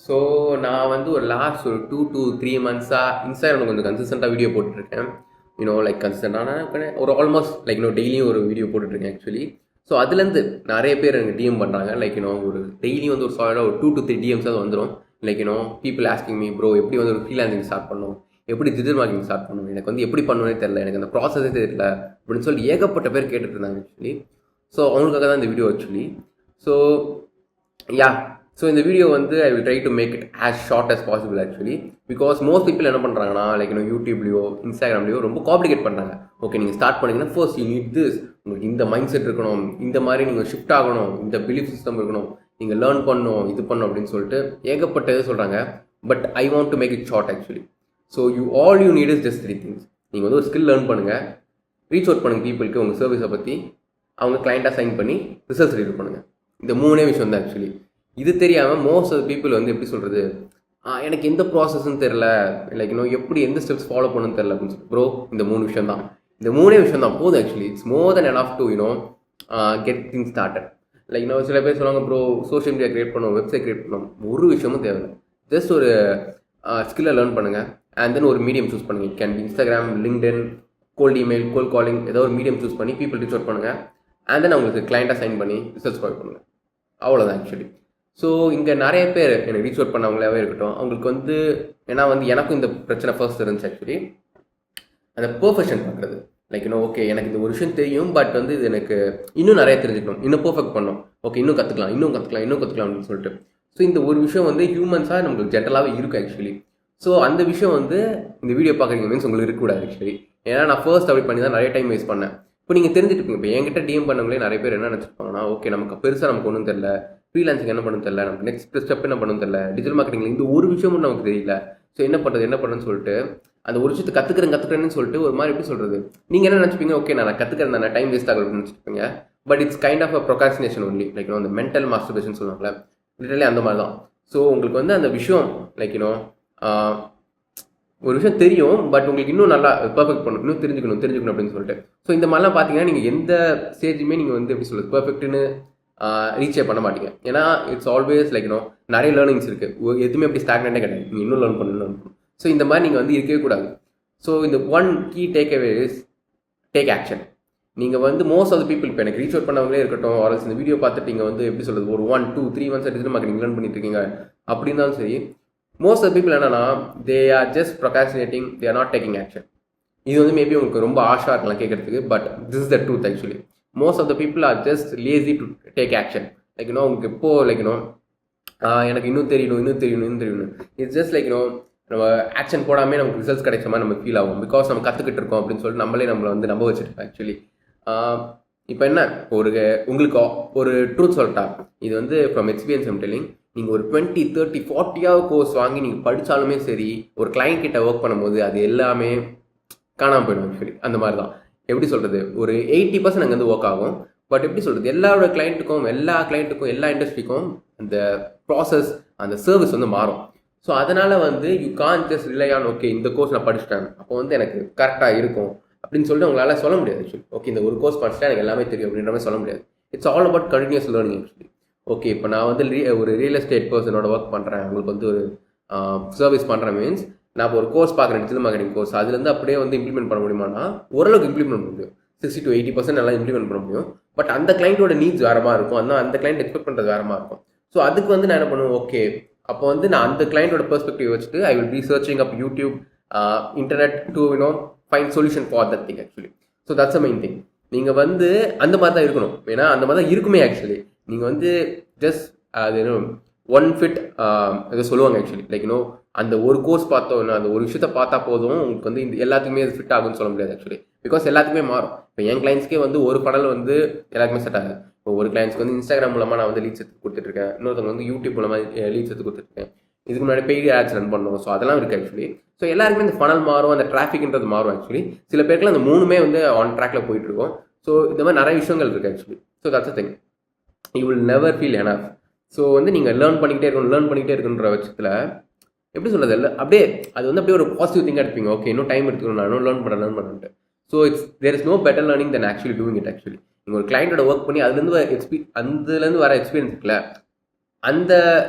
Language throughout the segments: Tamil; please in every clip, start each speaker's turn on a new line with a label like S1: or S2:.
S1: ஸோ நான் வந்து ஒரு லாஸ்ட் ஒரு 2 to 3 months இன்ஸ்டாகிராமில் கொஞ்சம் கன்சிஸ்டண்ட்டாக வீடியோ போட்டுட்ருக்கேன். லைக் கன்சிஸ்டண்டான ஒரு ஆல்மோஸ்ட் லைக் டெய்லியும் ஒரு வீடியோ போட்டுட்ருக்கேன் ஆக்சுவலி. ஸோ அதுலேருந்து நிறைய பேர் எனக்கு டிஎம் பண்ணுறாங்க. லைக் ஒரு டெய்லியும் வந்து ஒரு சாலிடாக ஒரு 2 to 3 டிஎம்ஸ் அது வந்துடும். Like people asking me bro எப்படி வந்து ஒரு ஃப்ரீலான்சிங் ஸ்டார்ட் பண்ணணும், எப்படி டிஜிட்டல் மார்க்கெட்டிங் ஸ்டார்ட் பண்ணணும், எனக்கு வந்து எப்படி பண்ணுவேனே தெரியல, எனக்கு அந்த ப்ராசஸே தெரியல அப்படின்னு சொல்லி ஏகப்பட்ட பேர் கேட்டுட்டு இருந்தாங்க ஆக்சுவலி. ஸோ அவங்களுக்காக தான் இந்த video actually. So ya so இந்த வீடியோ வந்து I will try to make it as short as possible actually. Because most people என்ன பண்ணுறாங்கன்னா லைக் யூடியூப்லையோ இன்ஸ்டாகிராம்லையோ ரொம்ப காம்ப்ளிகேட் பண்ணுறாங்க. ஓகே நீங்கள் ஸ்டார்ட் பண்ணிங்கன்னா ஃபர்ஸ்ட் யூ நீட் திஸ், உங்களுக்கு இந்த மைண்ட் செட் இருக்கணும், இந்த மாதிரி நீங்கள் ஷிஃப்ட் ஆகணும், இந்த பிலீஃப் சிஸ்டம் இருக்கணும், நீங்கள் லேர்ன் பண்ணணும், இது பண்ணணும் அப்படின்னு சொல்லிட்டு ஏகப்பட்ட இது சொல்கிறாங்க. But I want to make it short actually. So all you need is just 3 things. நீங்கள் வந்து ஒரு ஸ்கில் லேர்ன் பண்ணுங்கள், ரீச் அவுட் பண்ணுங்கள் பீப்புளுக்கு உங்கள் சர்வீஸை பற்றி, அவங்க கிளைண்ட்டாக சைன் பண்ணி ரிசல்ட்ஸ் ரீட் பண்ணுங்கள். இந்த 3 விஷயம் தான் ஆக்சுவலி. இது தெரியாமல் மோஸ்ட் ஆஃப் பீப்புள் வந்து எப்படி சொல்கிறது, எனக்கு எந்த ப்ராசஸ்ன்னு தெரில, லைக் எப்படி எந்த ஸ்டெப்ஸ் ஃபாலோ பண்ணணும்னு தெரில அப்படின்னு சொல்லி. ப்ரோ இந்த 3 விஷயம் தான், இந்த 3 விஷயம் தான் போதும் actually. It's more then enough to get things started. Like சில பேர் சொல்லுவாங்க ப்ரோ சோஷியல் மீடியா கிரியேட் பண்ணணும், வெப்சைட் கிரியேட் பண்ணணும். ஒரு விஷயமும் தேவையில்லை. ஜஸ்ட் ஒரு ஸ்கில்லை லேர்ன் பண்ணுங்கள் அண்ட் தென் ஒரு மீடியம் சூஸ் பண்ணுங்கள். It can be Instagram, LinkedIn, cold email, cold calling, ஏதோ ஒரு மீடியம் சூஸ் பண்ணி பீப்புள் ரீச் அவுட் பண்ணுங்கள் அண்ட் தென் அவங்களுக்கு கிளைண்ட்டாக சைன் பண்ணி ரிசல்ட்ஸ் ப்ரொவைட் பண்ணுங்கள். அவ்வளோதான் ஆக்சுவலி. ஸோ இங்கே நிறைய பேர் எனக்கு ரீச் அவுட் பண்ணவங்களாவே இருக்கட்டும், அவங்களுக்கு வந்து ஏன்னா வந்து எனக்கும் இந்த பிரச்சனை ஃபர்ஸ்ட் இருந்துச்சு ஆக்சுவலி. அந்த பெர்ஃபெக்ஷன் பார்க்குறது. லைக் ஓகே எனக்கு இந்த ஒரு விஷயம் தெரியும், பட் வந்து இது எனக்கு இன்னும் நிறைய தெரிஞ்சுக்கணும், இன்னும் பெர்ஃபெக்ட் பண்ணணும், ஓகே இன்னும் கற்றுக்கலாம் அப்படின்னு சொல்லிட்டு. ஸோ இந்த ஒரு விஷயம் வந்து ஹியூமன்ஸாக நம்மளுக்கு ஜென்ரலாகவே இருக்கும் ஆக்சுவலி. ஸோ அந்த விஷயம் வந்து இந்த வீடியோ பார்க்குறீங்க மீன்ஸ் உங்களுக்கு இருக்கக்கூடாது ஆக்சுவலி. ஏன்னா நான் ஃபர்ஸ்ட் அப்படி பண்ணி தான் நிறைய டைம் வேஸ்ட் பண்ணேன். இப்போ நீங்கள் தெரிஞ்சுட்டு இப்போ என்கிட்ட டிஎம் பண்ணவங்களே நிறைய பேர் என்ன நினச்சிருப்பாங்கன்னா, ஓகே நமக்கு பெருசாக நமக்கு ஒன்றும் தெரியல, ஃப்ரீலான்சிங் என்ன பண்ணணும் தெரியல, நமக்கு நெக்ஸ்ட் ஸ்டெப் என்ன பண்ணணும் தெரியல, டிஜிட்டல் மார்க்கெட்டிங்கில் இந்த ஒரு விஷயமும் நமக்கு தெரியல, ஸோ என்ன பண்ணுறதுன்னு சொல்லிட்டு அந்த ஒரு விஷயத்தை கற்றுக்கிறேன்னு சொல்லிட்டு ஒரு மாதிரி எப்படி சொல்கிறது, நீங்கள் என்ன நினச்சிப்பீங்க, ஓகே நான் கற்றுக்கிறேன், நான் டைம் வேஸ்ட் ஆகணும்னு நினச்சிருப்பீங்க. But it's kind of a procrastination only. Like அந்த மென்டல் மாஸ்டர்பேஷன் சொல்லுவாங்களே, லிட்டரலி அந்த மாதிரி தான். ஸோ உங்களுக்கு வந்து அந்த விஷயம் லைக் ஒரு விஷயம் தெரியும், பட் உங்களுக்கு இன்னும் நல்லா பெர்ஃபெக்ட் பண்ணணும், இன்னும் தெரிஞ்சுக்கணும் அப்படின்னு சொல்லிட்டு. ஸோ இந்த மாதிரிலாம் பார்த்தீங்கன்னா நீங்கள் எந்த ஸ்டேஜுமே நீங்கள் வந்து எப்படி சொல்கிறது பெர்ஃபெக்ட்னு ரீச்சே பண்ண மாட்டீங்க. ஏன்னா இட்ஸ் ஆல்வேஸ் லைக் நிறைய லேர்னிங்ஸ் இருக்குது, எதுவுமே அப்படி ஸ்டாக்னண்டே கிடையாது, நீங்கள் இன்னும் லேர்ன் பண்ணணும். ஸோ இந்த மாதிரி நீங்கள் வந்து இருக்கவே கூடாது. ஸோ இந்த one key take away is take action. நீங்கள் வந்து மோஸ்ட் ஆஃப் த பீப்புள் இப்போ எனக்கு ரீச் அவுட் பண்ணவங்களே இருக்கட்டும், ஆல்ஸ் இந்த வீடியோ பார்த்துட்டு நீங்கள் வந்து எப்படி சொல்கிறது ஒரு 1 to 3 months digital marketing learn பண்ணிட்டு இருக்கீங்க அப்படின்னாலும் சரி, மோஸ்ட் ஆஃப் பீப்புள் என்னன்னா they are just procrastinating, they are not taking action. இது வந்து மேபி உங்களுக்கு ரொம்ப ஆஷா இருக்கலாம் கேட்கறதுக்கு, but this is the truth actually. Most of the people are just lazy to take action. Like உங்களுக்கு எப்போ லைக் எனக்கு இன்னும் தெரியணும். இட்ஸ் ஜஸ்ட் லைக் நம்ம ஆக்ஷன் போடாமல் நமக்கு ரிசல்ட்ஸ் கிடைச்ச மாதிரி நம்ம ஃபீல் ஆகும். பிகாஸ் நம்ம கற்றுக்கிட்டு இருக்கோம் அப்படின்னு சொல்லிட்டு நம்மளை வந்து நம்ப வச்சுருப்போம் ஆக்சுவலி. இப்போ என்ன உங்களுக்கு ஒரு ட்ரூத் சொல்லிட்டா, இது வந்து ஃப்ரம் எக்ஸ்பீரியன்ஸ் ஐம் டெல்லிங். நீங்கள் ஒரு 20, 30, 40 கோர்ஸ் வாங்கி நீங்கள் படித்தாலுமே சரி, ஒரு கிளைண்ட் கிட்ட ஒர்க் பண்ணும்போது அது எல்லாமே காணாமல் போயிடும் ஆக்சுவலி. அந்த மாதிரி தான் எப்படி சொல்கிறது, ஒரு 80% அங்கே வந்து ஒர்க் ஆகும். பட் எப்படி சொல்கிறது, எல்லா கிளைண்ட்டுக்கும் எல்லா இண்டஸ்ட்ரிக்கும் அந்த ப்ராசஸ் அந்த சர்வீஸ் வந்து மாறும். ஸோ அதனால் வந்து you can just rely on okay இந்த கோர்ஸ் நான் படிச்சுட்டேன் அப்போ வந்து எனக்கு கரெக்டாக இருக்கும் அப்படின்னு சொல்லிட்டு உங்களால் சொல்ல முடியாது ஆக்சுவலி. ஓகே இந்த ஒரு கோர்ஸ் படிச்சுட்டா எனக்கு எல்லாமே தெரியும் அப்படின்ற மாதிரி சொல்ல முடியாது. It's all about continuous learning actually. Okay இப்போ நான் வந்து ஒரு ரியல் எஸ்டேட் பர்சனோட ஒர்க் பண்ணுறேன், உங்களுக்கு வந்து ஒரு சர்வீஸ் பண்ணுறேன் மீன்ஸ் நான் இப்போ ஒரு கோர்ஸ் பார்க்குறேன், டிஜிட்டல் மார்க்கெட்டிங் கோர்ஸ், அதுலேருந்து அப்படியே வந்து இம்ப்ளிமெண்ட் பண்ண முடியுமானா ஓரளவுக்கு இம்ப்ளிமெண்ட் பண்ண முடியும், 60 to 80% நல்லா இம்ப்ளிமெண்ட் பண்ண முடியும். பட் அந்த கிளைண்ட்டோட நீட்ஸ் வேறு மாதிரி இருக்கும், அந்த கிளைண்ட் எக்ஸ்பெக்ட் பண்ணுறது வேறு மாதிரி இருக்கும். ஸோ அதுக்கு வந்து நான் என்ன பண்ணுவேன், ஓகே அப்போ வந்து நான் அந்த கிளைண்டோட பெர்ஸ்பெக்டிவ் வச்சுட்டு I will be searching up YouTube, internet to find solution for that thing actually. So that's a main thing. நீங்கள் வந்து அந்த மாதிரி தான் இருக்கணும். ஏன்னா அந்த மாதிரி தான் இருக்குமே ஆக்சுவலி. நீங்கள் வந்து ஜஸ்ட் அது ஒன் ஃபிட் எதோ சொல்லுவாங்க ஆக்சுவலி. லைக் அந்த ஒரு கோர்ஸ் பார்த்தோன்னா அந்த ஒரு விஷயத்த பார்த்தா போதும் உங்களுக்கு வந்து இந்த எல்லாத்துக்குமே அது ஃபிட் ஆகும்னு சொல்ல முடியாது ஆக்சுவலி. பிகாஸ் எல்லாத்துக்குமே மாறும். இப்போ என் கிளைண்ட்ஸ்க்கே வந்து ஒரு படல் வந்து எல்லாருக்குமே செட் ஆகுது. இப்போ ஒரு கிளைண்ட்ஸ்க்கு வந்து இன்ஸ்டாகிராம் மூலமாக நான் வந்து லீட்ஸ் எடுத்து கொடுத்துட்ருக்கேன், இன்னொருத்தவங்க வந்து யூடியூப் மூலமாக லீட்ஸ் எடுத்து கொடுத்துட்ருக்கேன், இதுக்கு முன்னாடி பெய்டு ஆட்ஸ் ரன் பண்ணோம். ஸோ அதெல்லாம் இருக்குது ஆக்சுவலி. ஸோ எல்லாருக்குமே இந்த ஃபனல் மாறும், அந்த டிராஃபிக்ன்றது மாறும் ஆக்சுவலி. சில பேருக்குலாம் அந்த 3மே வந்து ஆன் ட்ராக்ல போயிட்டுருக்கோம். ஸோ இந்த மாதிரி நிறைய விஷயங்கள் இருக்குது actually. So that's a thing, you will never feel enough. So வந்து நீங்கள் லேர்ன் பண்ணிக்கிட்டே இருக்குன்ற பட்சத்தில் எப்படி சொல்கிறது, இல்லை அப்படியே அது வந்து அப்படியே ஒரு பாசிட்டிவ் திங்காக எடுப்பீங்க. ஓகே இன்னும் டைம் எடுத்துக்கணும், நான் இன்னும் லேர்ன் பண்ணுறேன்ட்டு. So there is no better learning than actually doing it actually. நீங்கள் ஒரு கிளைண்டோட ஒர்க் பண்ணி அதுலேருந்து வர எக்ஸ்பீரியன்ஸ் இருக்குல்ல, அந்த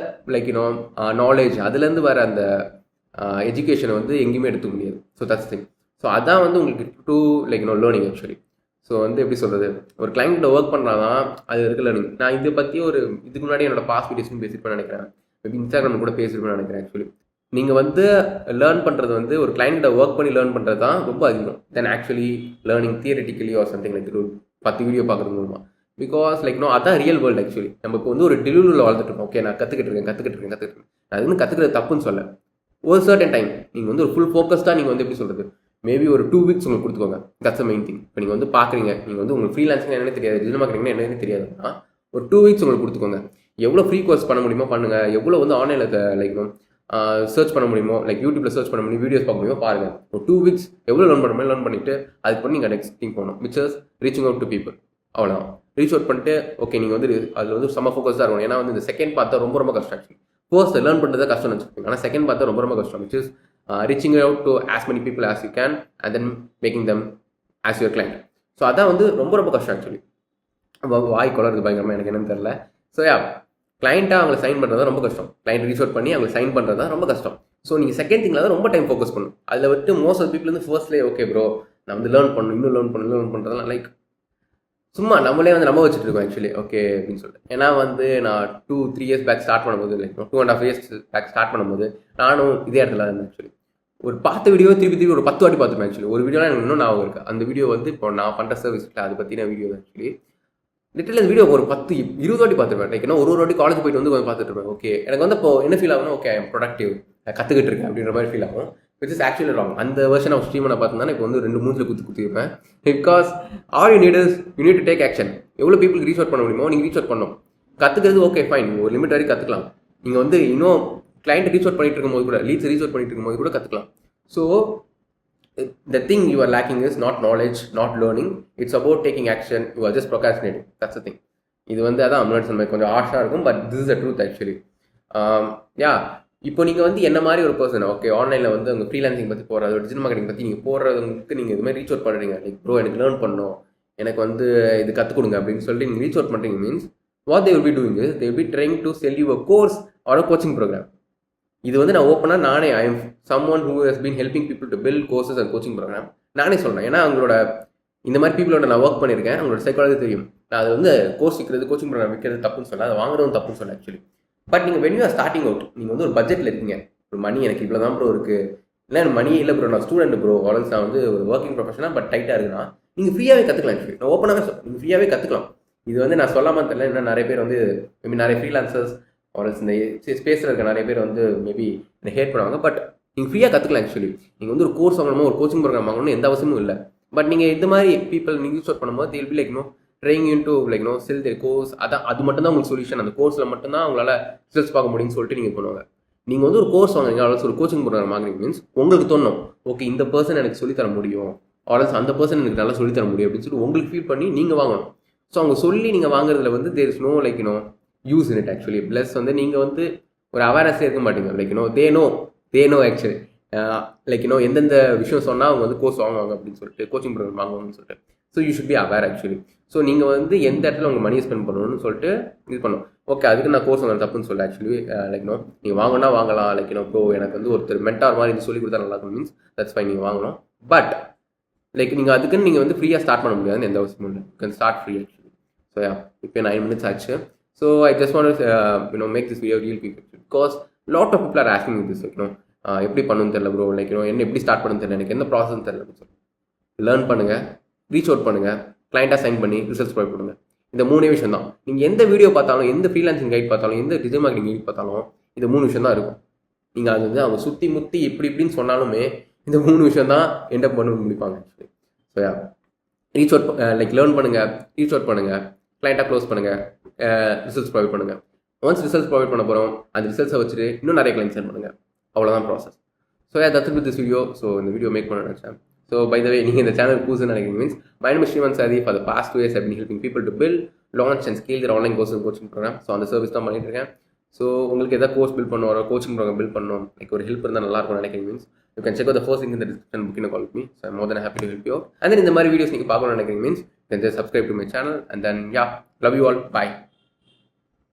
S1: லைக் நாலேஜ் அதுலேருந்து வர அந்த எஜுகேஷனை வந்து எங்கேயுமே எடுத்துக்க முடியாது. So that's thing. ஸோ அதான் வந்து உங்களுக்கு do like learning actually. So வந்து எப்படி சொல்கிறது, ஒரு கிளைண்ட்டில் ஒர்க் பண்ணுறாதான் அது இருக்க லேர்னிங். நான் இதை பற்றி இதுக்கு முன்னாடி என்னோட பாஸ்ட் வீடியோஸ்னு பேசியிருப்பேன்னு நினைக்கிறேன், மேபி இன்ஸ்டாகிராம் கூட பேசியிருப்பேன்னு நினைக்கிறேன். ஆக்சுவலி நீங்கள் வந்து லேர்ன் பண்ணுறது வந்து ஒரு கிளைண்ட்டை ஒர்க் பண்ணி லேர்ன் பண்ணுறது தான் ரொம்ப அதிகம் தென் actually learning theoretically or something like ஒரு 10 வீடியோ பார்க்குறது மூலமாக. பிகாஸ் லைக் அதான் ரியல் வேர்ல்டு ஆக்சுவலி. நம்ம இப்போ வந்து ஒரு டெலிவரியில் வாழ்ந்துட்டு இருக்கோம். ஓகே, நான் கற்றுக்கிட்டு இருக்கேன். அது வந்து கற்றுக்கிறது தப்புன்னு சொல்ல. ஒரு சர்டன் டைம் நீங்கள் வந்து ஒரு ஃபுல் ஃபோக்கஸ்டாக நீங்கள் வந்து எப்படி சொல்கிறது, மேபி ஒரு 2 வீக்ஸ் உங்களுக்கு கொடுத்துக்கோங்க. That's main thing. இப்போ நீங்கள் வந்து பார்க்குறீங்க, நீங்கள் வந்து உங்களுக்கு ஃப்ரீலான்சிங் என்னன்னு தெரியாது, டிஜிட்டல் மார்க்கெட்டிங்னா என்னன்னு தெரியாதுன்னா ஒரு 2 வீக்ஸ் உங்களுக்கு கொடுத்துக்கோங்க. எவ்வளோ ஃப்ரீ கோர்ஸ் பண்ண முடியுமோ பண்ணுங்கள். எவ்வளோ வந்து ஆன்லைனில் லைக் சர்ச் பண்ண முடியுமோ, லைக் யூடியூப்பில் சர்ச் பண்ண முடியும், வீடியோஸ் பார்க்க முடியுமோ பாருங்கள். ஒரு 2 வீக்ஸ் எவ்வளோ லேர்ன் பண்ண முடியும் லேர்ன் பண்ணிவிட்டு அதுக்கு பண்ணி நீங்கள் நெக்ஸ்ட் திங் போகணும், which is reaching out to people. அவ்வளோதான். ரீச் அவுட் பண்ணிட்டு ஓகே நீங்கள் வந்து அதில் வந்து செம்ம ஃபோக்கஸ்டாக இருக்கணும். ஏன்னா வந்து இந்த செகண்ட் பார்த்தா ரொம்ப கஷ்டம் ஆக்சுவலி. ஃபர்ஸ்ட் லேர்ன் பண்ணுறது கஷ்டம்னு வச்சுக்கோங்க, ஆனால் செகண்ட் பார்த்தா ரொம்ப கஷ்டம், which is reaching out to as many people as you can and then making them as your client. So அதான் வந்து ரொம்ப கஷ்டம் ஆக்சுவலி. வாய் கொலருக்கு பயங்கரமாக எனக்கு என்னன்னு தெரில. ஸோ கிளைண்ட்டாக அவங்களை சைன் பண்ணுறது தான் ரொம்ப கஷ்டம். கிளைண்ட் ரீச் அவுட் பண்ணி அவங்களை சைன் பண்ணுறது தான் ரொம்ப கஷ்டம். ஸோ நீங்கள் செகண்ட் திங்கில் தான் ரொம்ப டைம் ஃபோக்கஸ் பண்ணணும். அதில் விட்டு மோஸ்ட் ஆஃப் பீப்புள் வந்து ஃபர்ஸ்ட்லேயே ஓகே ப்ரோ நான் வந்து லேர்ன் பண்ணணும், இன்னும் லேர்ன் பண்ணுறதுலாம் லைக் சும்மா நம்மளே வந்து நம்ம வச்சுட்டு இருக்கோம் ஆக்சுவலி. ஓகே அப்படின்னு சொல்லிட்டு. ஏன்னா வந்து நான் 2-3 years பேக் ஸ்டார்ட் பண்ணும்போது, லைக் 2.5 years பேக் ஸ்டார்ட் பண்ணும்போது நானும் இதே இடத்துல இருந்தேன் ஆக்சுவலி. ஒரு பார்த்த வீடியோ திருப்பி ஒரு 10 வாட்டி பார்த்துப்பேன் ஆக்சுவலி. ஒரு வீடியோ எனக்கு இன்னும் ஞாபகம் இருக்குது. அந்த வீடியோ வந்து இப்போ நான் பண்ணுற சர்வீஸில் அதை பற்றின வீடியோ ஆக்சுவலி. லிட்டரலி அந்த வீடியோ ஒரு 10-20 வாட்டி பார்த்துருப்பேன். லைக் ஏன்னா ஒரு வாட்டி காலேஜ் போயிட்டு வந்து கொஞ்சம் பார்த்துட்டு இருப்பேன். ஓகே எனக்கு வந்து இப்போ என்ன ஃபீல் ஆகும்னா, ஓகே ஐம் ப்ரொடக்டிவ், நான் கற்றுக்கிட்டு இருக்கேன் அப்படின்ற மாதிரி ஃபீல் ஆகும். Which is actually wrong. அந்த வெர்ஷன் ஆஃப் ஸ்ட்ரீமை நான் பார்த்துருந்தா இப்போ வந்து 2 மூஞ்சில் குத்திருப்பேன். Because all you need to take action. எவ்வளோ பீப்புளுக்கு ரீச் அவுட் பண்ண முடியுமோ நீங்கள் ரீச் அவுட் பண்ணணும். கற்றுக்கிறது ஓகே ஃபைன், ஒரு லிமிட் வரைக்கும் கற்றுக்கலாம். நீங்கள் வந்து இன்னும் கிளைண்ட் ரீச் அவுட் பண்ணிட்டு இருக்கும்போது கூட, லீட்ஸ் ரீச் அவுட் பண்ணிட்டு இருக்கும்போது கூட கற்றுக்கலாம். So the thing you are lacking is not knowledge, not learning. It's about taking action. You are just procrastinating. That's the thing. இது வந்து அதான் முன்னாடி சொன்ன கொஞ்சம் ஆஷாக இருக்கும், but this is the truth actually. இப்போ நீங்கள் வந்து என்ன மாதிரி ஒரு பர்சன், ஓகே ஆன்லைனில் வந்து உங்கள் ஃப்ரீலான்சிங் பற்றி போகிறது, டிஜிட்டல் மார்க்கெட்டிங் பற்றி நீங்கள் போடுறதுக்கு நீங்கள் இது மாதிரி ரீச் அவுட் பண்ணுறீங்க. லைக் ப்ரோ எனக்கு லேர்ன் பண்ணணும், எனக்கு வந்து இது கற்றுக் கொடுங்க அப்படின்னு சொல்லிட்டு நீங்கள் ரீச் அவுட் பண்ணுறீங்க. Means what they will be doing is they will be trying to sell you a course or a coaching program. இது வந்து நான் ஓப்பனாக நானே I am someone who has been helping people to build courses and coaching program நானே சொல்கிறேன். ஏன்னா அவங்களோட இந்த மாதிரி பீப்புளோட நான் ஒர்க் பண்ணியிருக்கேன், அவங்களோட சைக்காலஜி தெரியும். நான் அது வந்து கோர்ஸ் விற்கிறது, கோச்சிங் ப்ரோக்ராம் விற்கிறது தப்புன்னு சொல்ல, அதை வாங்குறதும் தப்புன்னு சொல்ல ஆக்சுவலி. பட் நீங்கள் when you are starting out, நீங்கள் வந்து ஒரு பட்ஜெட்டில் இருக்கீங்க, ஒரு மணி எனக்கு இவ்வளோ தான் ப்ரோ இருக்குது, இல்லை எனக்கு மணி இல்லை ப்ரோ நான் ஸ்டூடெண்ட் ப்ரோ, ஆல்ஸ் நான் வந்து ஒரு ஒர்க்கிங் ப்ரொஃபஷனாக பட் டைட்டாக இருக்குன்னா நீங்கள் ஃப்ரீயாகவே கற்றுக்கலாம். ஆக்சுவலி நான் ஓப்பனாகவே சொல்லுவேன், நீங்கள் ஃப்ரீயாகவே கற்றுக்கலாம். இது வந்து நான் சொல்லாமல் தெரியல, இன்னும் நிறைய பேர் வந்து மேபி நிறைய ஃப்ரீலான்சர்ஸ் ஆல்ஸ் இந்த ஸ்பேஸில் இருக்க நிறைய பேர் வந்து மேபி என்னை ஹேட் பண்ணுவாங்க. பட் நீங்கள் ஃப்ரீயாக கற்றுக்கலாம். ஆக்சுவலி நீங்கள் வந்து ஒரு கோர்ஸ் வாங்கணுமோ ஒரு கோச்சிங் ப்ரோக்ராம் வாங்கணும்னு எந்த அவசியமும் இல்லை. பட் நீங்கள் இந்த மாதிரி பீப்பிள் நீங்கள் யூஸ் பண்ணும்போது they'll be like trying in to like sell their course. அதான் அது மட்டும் தான் உங்களுக்கு சொல்யூஷன். அந்த கோர்ஸில் மட்டும்தான் உங்களால் ரிசல்ட்ஸ் பார்க்க முடியும்னு சொல்லிட்டு நீங்கள் பண்ணுவாங்க. நீங்கள் வந்து ஒரு கோர்ஸ் வாங்குறீங்க, ஆல்ஸ் ஒரு கோச்சிங் ப்ரோக்ராம் வாங்குறீங்க மீன்ஸ் உங்களுக்கு தோணும் ஓகே இந்த பர்சன் எனக்கு சொல்லித்தர முடியும், ஆல்ஸ் அந்த பர்சன் எனக்கு நல்லா சொல்லித்தர முடியும் அப்படின்னு சொல்லிட்டு உங்களுக்கு ஃபீல் பண்ணி நீங்கள் வாங்கணும். ஸோ அவங்க சொல்லி நீங்கள் வாங்குறதுல வந்து there is no like use in it actually. Plus வந்து நீங்கள் வந்து ஒரு அவேர்னஸே இருக்க மாட்டீங்க. Like they know actually like எந்தெந்த விஷயம் சொன்னால் அவங்க வந்து கோர்ஸ் வாங்குவாங்க அப்படின்னு சொல்லிட்டு, கோச்சிங் ப்ரோக்ராம் வாங்குவாங்கன்னு சொல்லிட்டு. So you should be aware actually. So நீங்கள் வந்து எந்த இடத்துல உங்கள் மணியை ஸ்பெண்ட் பண்ணணும்னு சொல்லிட்டு இது பண்ணணும். ஓகே அதுக்கு நான் கோர்ஸ் வாங்க தப்புன்னு சொல்ல ஆக்சுவலி. லைக் நீங்கள் வாங்கினா வாங்கலாம். லைக் ப்ரோ எனக்கு வந்து ஒருத்தர் மென்டார் மாதிரி இது சொல்லி கொடுத்தா நல்லா இருக்கும் மீன்ஸ் தட்ஸ் ஃபைன், நீங்கள் வாங்கணும். பட் லைக் நீங்கள் அதுக்குன்னு நீங்கள் வந்து ஃப்ரீயாக ஸ்டார்ட் பண்ண முடியாதுன்னு எந்த அவசியமும் இல்லை. You can start free actually. So இப்போ 9 minutes ஆச்சு. So I just want to make this video real quick because lot of people are asking me this, எப்படி பண்ணணும்னு தெரியல ப்ரோ, லைக் என்ன எப்படி ஸ்டார்ட் பண்ணணும்னு தெரியல, எனக்கு எந்த ப்ராசஸ் தெரியல. லேர்ன் பண்ணுங்கள், ரீச் அவுட் பண்ணுங்கள், கிளைண்ட்டாக சைன் பண்ணி ரிசல்ட்ஸ் ப்ரொவைட் பண்ணுங்கள். இந்த 3 விஷயம் தான். நீங்கள் எந்த வீடியோ பார்த்தாலும், எந்த ஃப்ரீலான்சிங் கைட் பார்த்தாலும், எந்த டிஜிட்டல் மார்க்கெட்டிங் கைட் பார்த்தாலும் இந்த 3 விஷயம் தான் இருக்கும். நீங்கள் அது வந்து அவங்க சுற்றி முற்றி இப்படின்னு சொன்னாலுமே இந்த 3 விஷயம் தான் என்டப் பண்ண முடிப்பாங்க actually. So reach out like learn பண்ணுங்கள், ரீச் அவுட் பண்ணுங்கள், கிளைண்ட்டாக க்ளோஸ் பண்ணுங்கள், ரிசல்ட்ஸ் ப்ரொவைட் பண்ணுங்கள். ஒன்ஸ் ரிசல்ட்ஸ் ப்ரொவைட் பண்ண போகிறோம், அந்த ரிசல்ட்ஸை வச்சுட்டு இன்னும் நிறைய கிளைண்ட் சென்ட் பண்ணுங்கள். அவ்வளோதான் process. So that's it with this video. So இந்த வீடியோ மேக் பண்ண நினச்சேன். ஸோ பை த வே நீங்கள் இந்த சேனல் புதுசுன்னு நினைக்கிறீங்க means my name is Shrimant Sathi. For the past 2 years I've been helping people to build, launch and scale their online courses and coaching program. So அந்த சர்வீஸ் தான் பண்ணிட்டு இருக்கேன். ஸோ உங்களுக்கு எதாவது கோர்ஸ் பில்ட் பண்ணணும், ஒரு கோச்சிங் ப்ரோக்ராம் பில்ட் பண்ணணும், லைக் ஒரு ஹெல்ப் இருந்தால் நல்லா இருக்கும்னு நினைக்கிறீங்க means you can check out the first link in the description, book in a call with me. So I'm more than happy to help you out. And then இந்த மாதிரி வீடியோஸ் நீங்கள் பார்க்கணும்னு நினைக்கிறீங்க means then just subscribe to my channel and then yeah, love you all, bye.